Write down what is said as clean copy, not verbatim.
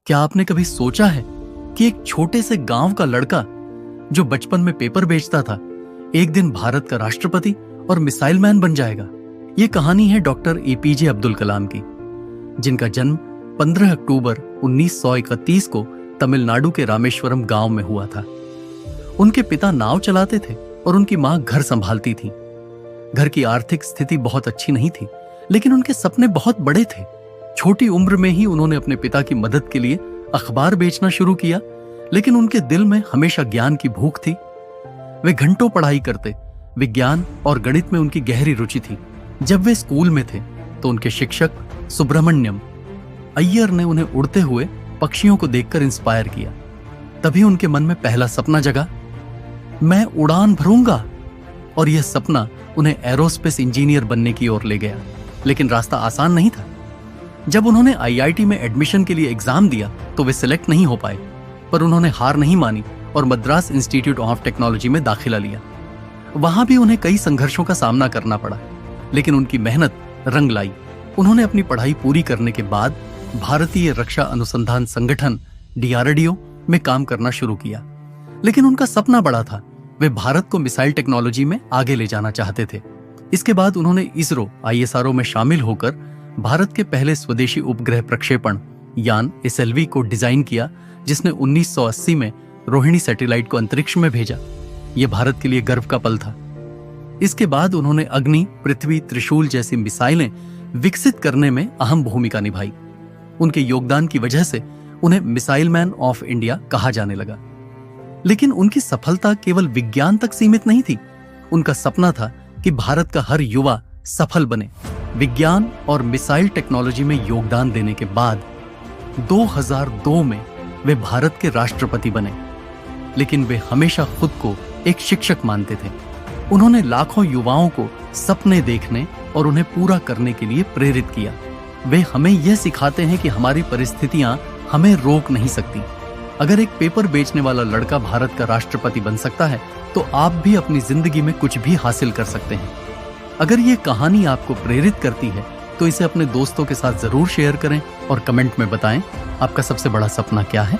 क्या आपने कभी सोचा है कि एक छोटे से गांव का लड़का जो बचपन में पेपर बेचता था, एक दिन भारत का राष्ट्रपति और मिसाइल मैन बन जाएगा? ये कहानी है डॉक्टर एपीजे अब्दुल कलाम की, जिनका जन्म 15 अक्टूबर 1931 को तमिलनाडु के रामेश्वरम गांव में हुआ था। उनके पिता नाव चलाते थे और उनकी मां घर संभालती थी। घर की आर्थिक स्थिति बहुत अच्छी नहीं थी, लेकिन उनके सपने बहुत बड़े थे। छोटी उम्र में ही उन्होंने अपने पिता की मदद के लिए अखबार बेचना शुरू किया, लेकिन उनके दिल में हमेशा ज्ञान की भूख थी। वे घंटों पढ़ाई करते। विज्ञान और गणित में उनकी गहरी रुचि थी। जब वे स्कूल में थे तो उनके शिक्षक सुब्रमण्यम अय्यर ने उन्हें उड़ते हुए पक्षियों को देखकर इंस्पायर किया। तभी उनके मन में पहला सपना जगा, मैं उड़ान भरूंगा। और यह सपना उन्हें एरोस्पेस इंजीनियर बनने की ओर ले गया। लेकिन रास्ता आसान नहीं था। जब उन्होंने आईआईटी में एडमिशन के लिए एग्जाम दिया तो वे सिलेक्ट नहीं हो पाए, पर उन्होंने हार नहीं मानी और मद्रास इंस्टीट्यूट ऑफ टेक्नोलॉजी में दाखिला लिया। वहां भी उन्हें कई संघर्षों का सामना करना पड़ा, लेकिन उनकी मेहनत रंग लाई। उन्होंने अपनी पढ़ाई पूरी करने के बाद भारतीय रक्षा अनुसंधान संगठन DRDO में काम करना शुरू किया। लेकिन उनका सपना बड़ा था। वे भारत को मिसाइल टेक्नोलॉजी में आगे ले जाना चाहते थे। इसके बाद उन्होंने इसरो ISRO में शामिल होकर भारत के पहले स्वदेशी उपग्रह प्रक्षेपण यान SLV को डिजाइन किया, जिसने 1980 में रोहिणी सैटेलाइट को अंतरिक्ष में भेजा। यह भारत के लिए गर्व का पल था। इसके बाद उन्होंने अग्नि, पृथ्वी, त्रिशूल जैसी मिसाइलें विकसित करने में अहम भूमिका निभाई। उनके योगदान की वजह से उन्हें मिसाइल मैन ऑफ इंडिया कहा जाने लगा। लेकिन उनकी सफलता केवल विज्ञान तक सीमित नहीं थी। उनका सपना था कि भारत का हर युवा सफल बने। विज्ञान और मिसाइल टेक्नोलॉजी में योगदान देने के बाद 2002 में वे भारत के राष्ट्रपति बने। लेकिन वे हमेशा खुद को एक शिक्षक मानते थे। उन्होंने लाखों युवाओं को सपने देखने और उन्हें पूरा करने के लिए प्रेरित किया। वे हमें यह सिखाते हैं कि हमारी परिस्थितियां हमें रोक नहीं सकती। अगर एक पेपर बेचने वाला लड़का भारत का राष्ट्रपति बन सकता है, तो आप भी अपनी जिंदगी में कुछ भी हासिल कर सकते हैं। अगर ये कहानी आपको प्रेरित करती है तो इसे अपने दोस्तों के साथ जरूर शेयर करें और कमेंट में बताएं आपका सबसे बड़ा सपना क्या है।